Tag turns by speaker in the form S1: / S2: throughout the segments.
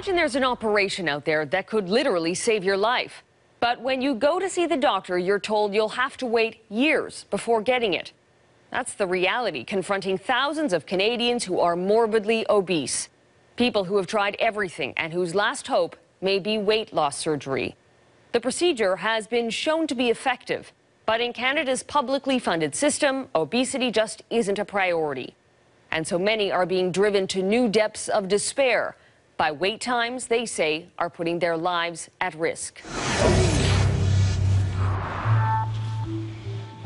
S1: Imagine there's an operation out there that could literally save your life. But when you go to see the doctor, you're told you'll have to wait years before getting it. That's the reality confronting thousands of Canadians who are morbidly obese. People who have tried everything and whose last hope may be weight loss surgery. The procedure has been shown to be effective, but in Canada's publicly funded system, obesity just isn't a priority. And so many are being driven to new depths of despair by wait times they say are putting their lives at risk.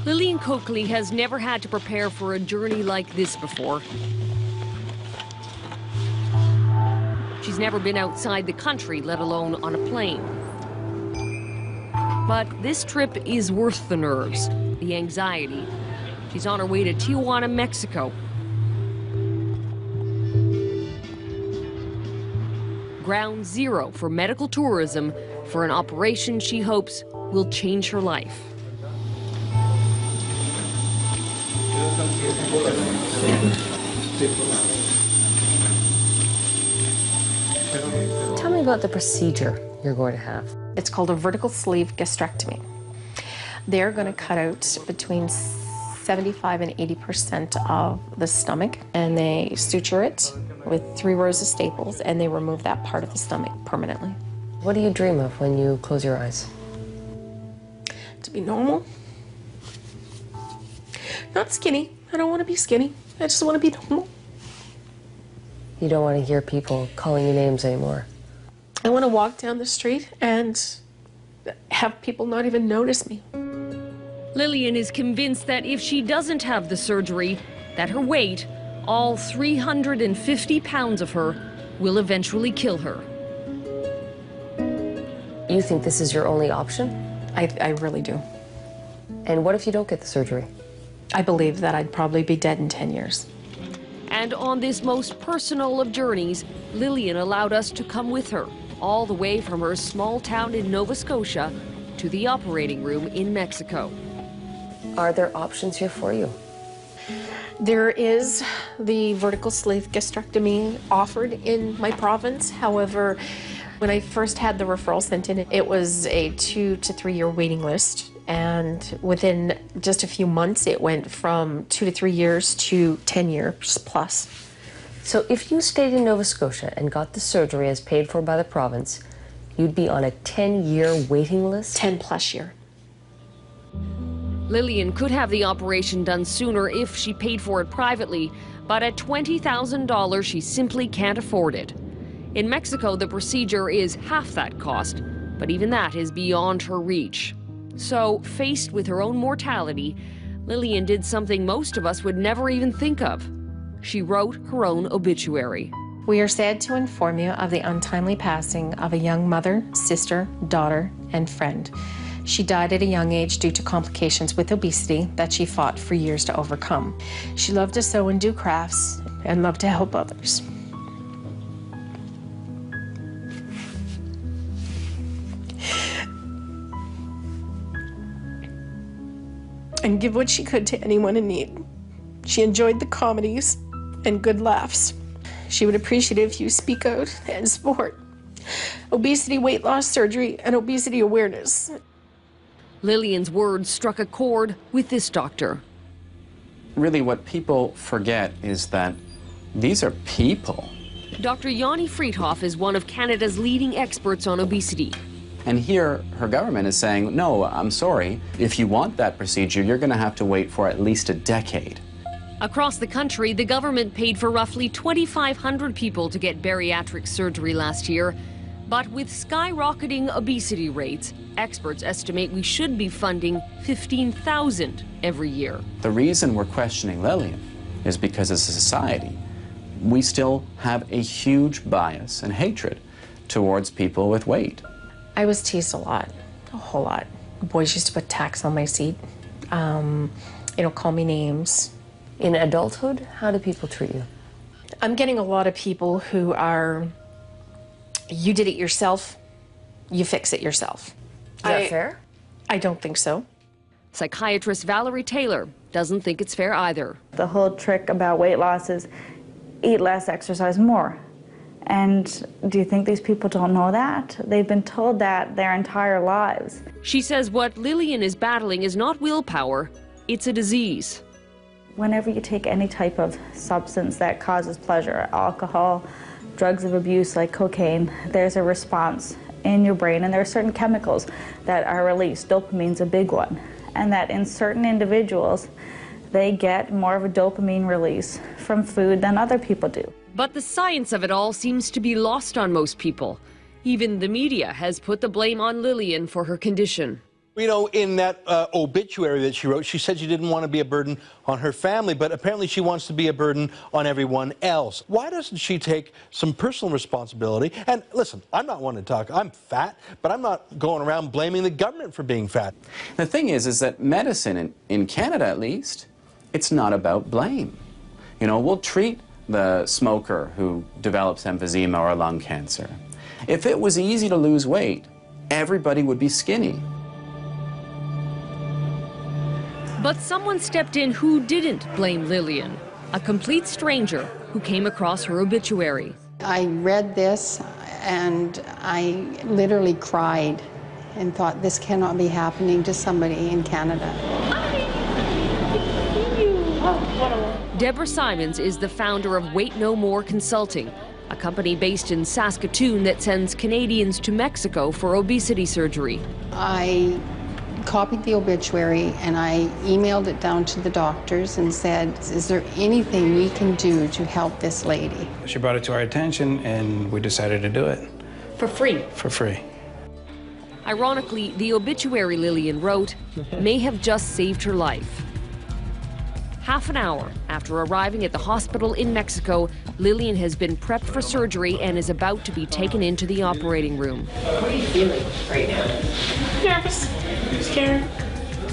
S1: Lillian Coakley has never had to prepare for a journey like this before. She's never been outside the country, let alone on a plane. But this trip is worth the nerves, the anxiety. She's on her way to Tijuana, Mexico. Ground zero for medical tourism for an operation she hopes will change her life.
S2: Tell me about the procedure you're going to have.
S3: It's called a vertical sleeve gastrectomy. They're going to cut out between 75 and 80% of the stomach, and they suture it with 3 rows of staples, and they remove that part of the stomach permanently.
S2: What do you dream of when you close your eyes?
S3: To be normal. Not skinny. I don't want to be skinny. I just want to be normal.
S2: You don't want to hear people calling you names anymore.
S3: I want to walk down the street and have people not even notice me.
S1: Lillian is convinced that if she doesn't have the surgery, that her weight, all 350 pounds of her, will eventually kill her.
S2: You think this is your only option?
S3: I really do.
S2: And what if you don't get the surgery?
S3: I believe that I'd probably be dead in 10 years.
S1: And on this most personal of journeys, Lillian allowed us to come with her, all the way from her small town in Nova Scotia to the operating room in Mexico.
S2: Are there options here for you?
S3: There is the vertical sleeve gastrectomy offered in my province. However, when I first had the referral sent in, it was a 2 to 3 year waiting list. And within just a few months, it went from 2 to 3 years to 10 years plus.
S2: So if you stayed in Nova Scotia and got the surgery as paid for by the province, you'd be on a 10-year waiting list?
S3: 10 plus year.
S1: Lillian could have the operation done sooner if she paid for it privately, but at $20,000, she simply can't afford it. In Mexico, the procedure is half that cost, but even that is beyond her reach. So, faced with her own mortality, Lillian did something most of us would never even think of. She wrote her own obituary.
S3: We are sad to inform you of the untimely passing of a young mother, sister, daughter, and friend. She died at a young age due to complications with obesity that she fought for years to overcome. She loved to sew and do crafts and loved to help others. And give what she could to anyone in need. She enjoyed the comedies and good laughs. She would appreciate it if you speak out and support obesity, weight loss surgery, and obesity awareness.
S1: Lillian's words struck a chord with this doctor.
S4: Really, what people forget is that these are people.
S1: Dr. Yanni Friedhoff is one of Canada's leading experts on obesity.
S4: And here, her government is saying, no, I'm sorry, if you want that procedure, you're going to have to wait for at least a decade.
S1: Across the country, the government paid for roughly 2,500 people to get bariatric surgery last year. But with skyrocketing obesity rates, experts estimate we should be funding 15,000 every year.
S4: The reason we're questioning Lillian is because as a society, we still have a huge bias and hatred towards people with weight.
S3: I was teased a lot, a whole lot. Boys used to put tacks on my seat, call me names.
S2: In adulthood, how do people treat you?
S3: I'm getting a lot of people who are, you did it yourself, you fix it yourself.
S2: Is that fair?
S3: I don't think so.
S1: Psychiatrist Valerie Taylor doesn't think it's fair either.
S5: The whole trick about weight loss is eat less, exercise more. And do you think these people don't know that? They've been told that their entire lives.
S1: She says what Lillian is battling is not willpower, it's a disease.
S5: Whenever you take any type of substance that causes pleasure, alcohol, drugs of abuse like cocaine, there's a response in your brain, and there are certain chemicals that are released. Dopamine's a big one. And that in certain individuals, they get more of a dopamine release from food than other people do.
S1: But the science of it all seems to be lost on most people. Even the media has put the blame on Lillian for her condition.
S6: You know, in that obituary that she wrote, she said she didn't want to be a burden on her family, but apparently she wants to be a burden on everyone else. Why doesn't she take some personal responsibility? And listen, I'm not one to talk. I'm fat, but I'm not going around blaming the government for being fat.
S4: The thing is that medicine, in Canada at least, it's not about blame. You know, we'll treat the smoker who develops emphysema or lung cancer. If it was easy to lose weight, everybody would be skinny.
S1: But someone stepped in who didn't blame Lillian, a complete stranger who came across her obituary.
S7: I read this and I literally cried and thought, this cannot be happening to somebody in Canada.
S1: Deborah Simons is the founder of Weight No More Consulting, a company based in Saskatoon that sends Canadians to Mexico for obesity surgery.
S7: I copied the obituary and I emailed it down to the doctors and said, is there anything we can do to help this lady?
S8: She brought it to our attention and we decided to do it.
S1: For free?
S8: For free.
S1: Ironically, the obituary Lillian wrote may have just saved her life. Half an hour after arriving at the hospital in Mexico, Lillian has been prepped for surgery and is about to be taken into the operating room.
S2: What are you feeling right now?
S3: Nervous. Scared.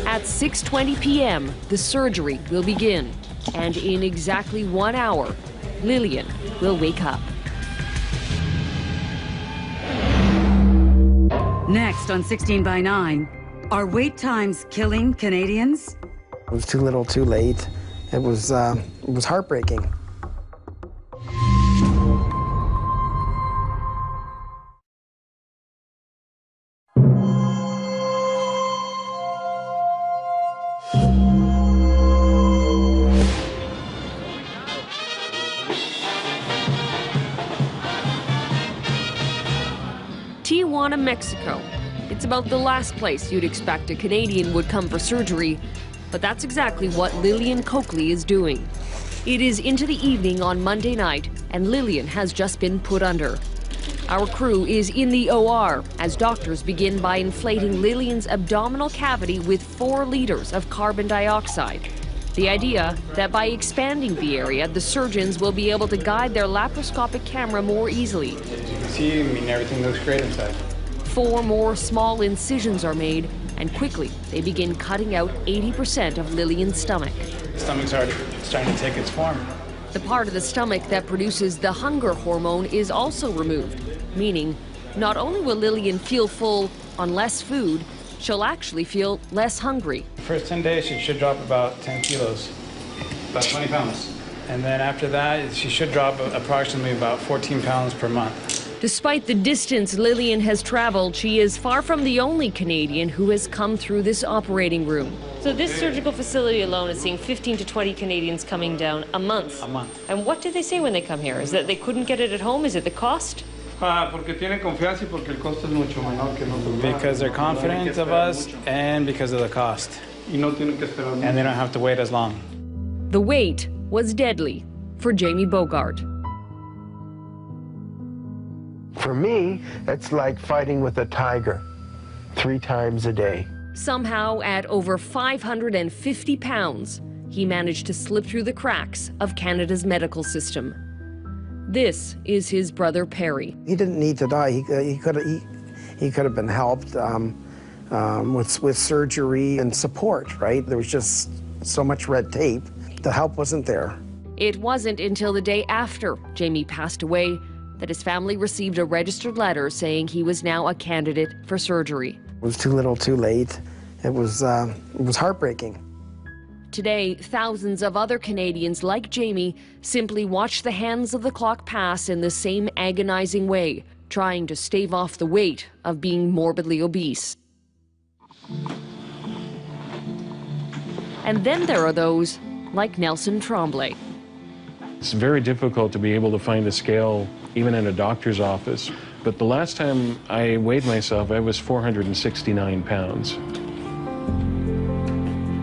S1: At 6:20 p.m., the surgery will begin. And in exactly 1 hour, Lillian will wake up.
S9: Next on 16 by 9, are wait times killing Canadians?
S10: It was too little, too late. It was heartbreaking.
S1: Tijuana, Mexico. It's about the last place you'd expect a Canadian would come for surgery, but that's exactly what Lillian Coakley is doing. It is into the evening on Monday night, and Lillian has just been put under. Our crew is in the OR as doctors begin by inflating Lillian's abdominal cavity with 4 liters of carbon dioxide. The idea that by expanding the area, the surgeons will be able to guide their laparoscopic camera more easily.
S8: As you can see, everything looks great inside.
S1: 4 more small incisions are made, and quickly they begin cutting out 80% of Lillian's stomach.
S8: The stomach's already starting to take its form.
S1: The part of the stomach that produces the hunger hormone is also removed, meaning not only will Lillian feel full on less food, she'll actually feel less hungry.
S8: The first 10 days, she should drop about 10 kilos, about 20 pounds. And then after that, she should drop approximately about 14 pounds per month.
S1: Despite the distance Lillian has traveled, she is far from the only Canadian who has come through this operating room. So this surgical facility alone is seeing 15 to 20 Canadians coming down a month.
S8: A month.
S1: And what do they say when they come here? Is that they couldn't get it at home? Is it the cost?
S8: Because they're confident of us and because of the cost. And they don't have to wait as long.
S1: The wait was deadly for Jamie Bogart.
S11: For me, it's like fighting with a tiger 3 times a day.
S1: Somehow, at over 550 pounds, he managed to slip through the cracks of Canada's medical system. This is his brother Perry.
S10: He didn't need to die. He could have been helped with surgery and support, right? There was just so much red tape. The help wasn't there.
S1: It wasn't until the day after Jamie passed away that his family received a registered letter saying he was now a candidate for surgery.
S10: It was too little, too late. It was heartbreaking.
S1: today, thousands of other Canadians like Jamie simply watch the hands of the clock pass in the same agonizing way, trying to stave off the weight of being morbidly obese. And then there are those like Nelson Tremblay.
S12: It's very difficult to be able to find a scale even in a doctor's office. But the last time I weighed myself, I was 469 pounds.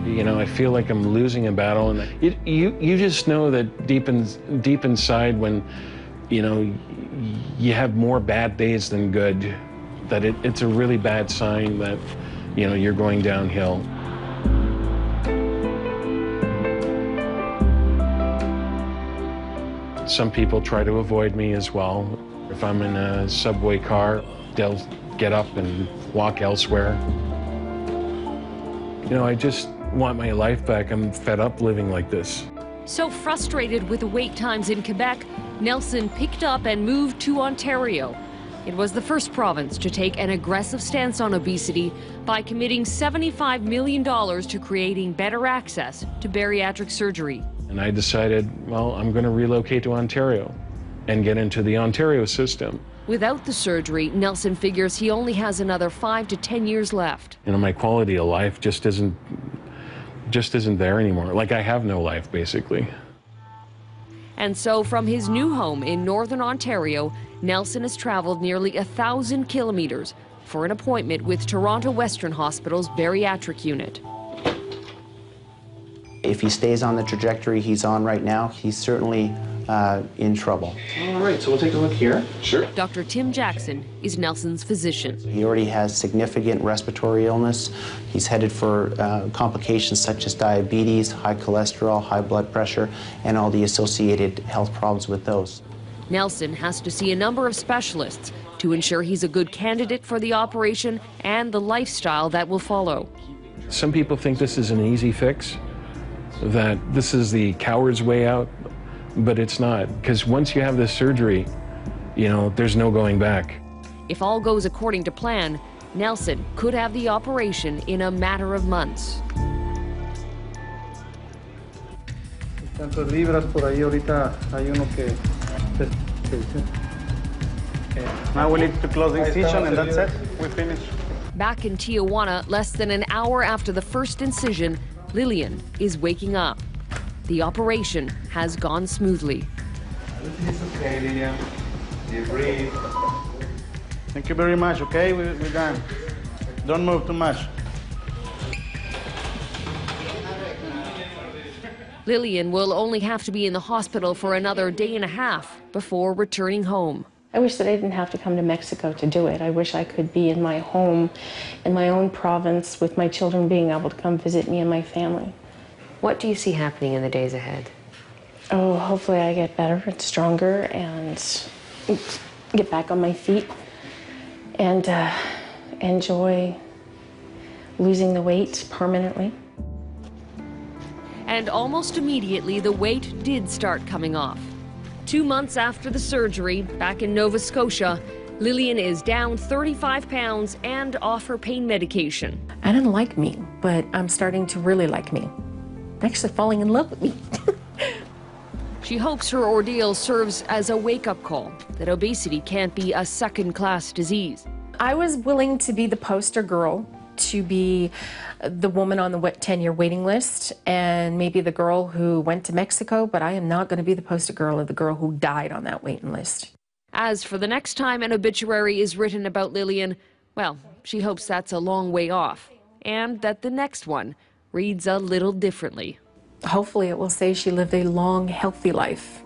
S12: You know, I feel like I'm losing a battle, and you just know that deep inside, when you know you have more bad days than good, that it's a really bad sign that you know you're going downhill. Some people try to avoid me as well. If I'm in a subway car, they'll get up and walk elsewhere. You know, I just want my life back. I'm fed up living like this.
S1: So frustrated with the wait times in Quebec, Nelson picked up and moved to Ontario. It was the first province to take an aggressive stance on obesity by committing $75 million to creating better access to bariatric surgery.
S12: And I decided, well, I'm going to relocate to Ontario and get into the Ontario system.
S1: Without the surgery, Nelson figures he only has another 5 to 10 years left.
S12: You know, my quality of life just isn't there anymore. Like, I have no life, basically.
S1: And so from his new home in Northern Ontario, Nelson has traveled nearly 1,000 kilometers for an appointment with Toronto Western Hospital's bariatric unit.
S13: If he stays on the trajectory he's on right now, he's certainly in trouble.
S14: All right, so we'll take a look here. Sure.
S1: Dr. Tim Jackson is Nelson's physician.
S13: He already has significant respiratory illness. He's headed for complications such as diabetes, high cholesterol, high blood pressure, and all the associated health problems with those.
S1: Nelson has to see a number of specialists to ensure he's a good candidate for the operation and the lifestyle that will follow.
S12: Some people think this is an easy fix, that this is the coward's way out, but it's not, because once you have this surgery, you know, there's no going back.
S1: If all goes according to plan, Nelson could have the operation in a matter of months.
S15: Tantos libras por ahí ahorita hay uno que.
S14: Now we need to close the incision and that's it. We finished.
S1: Back in Tijuana, less than an hour after the first incision, Lillian is waking up. The operation has gone smoothly.
S14: Everything is okay, Lillian. You breathe. Thank you very much, okay? We're done. Don't move too much.
S1: Lillian will only have to be in the hospital for another day and a half before returning home.
S3: I wish that I didn't have to come to Mexico to do it. I wish I could be in my home, in my own province, with my children being able to come visit me and my family.
S2: What do you see happening in the days ahead?
S3: Oh, hopefully I get better and stronger and get back on my feet and enjoy losing the weight permanently.
S1: And almost immediately, the weight did start coming off. 2 months after the surgery, back in Nova Scotia, Lillian is down 35 pounds and off her pain medication.
S3: I didn't like me, but I'm starting to really like me. I'm actually falling in love with me.
S1: She hopes her ordeal serves as a wake-up call that obesity can't be a second-class disease.
S3: I was willing to be the poster girl, to be the woman on the 10-year waiting list, and maybe the girl who went to Mexico, but I am not going to be the poster girl of the girl who died on that waiting list.
S1: As for the next time an obituary is written about Lillian, well, she hopes that's a long way off, and that the next one reads a little differently.
S3: Hopefully it will say she lived a long, healthy life.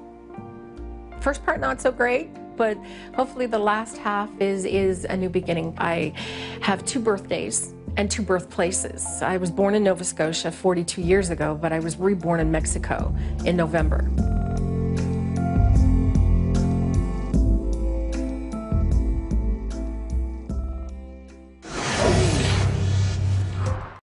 S3: First part not so great, but hopefully the last half is a new beginning. I have 2 birthdays and 2 birthplaces. I was born in Nova Scotia 42 years ago, but I was reborn in Mexico in November.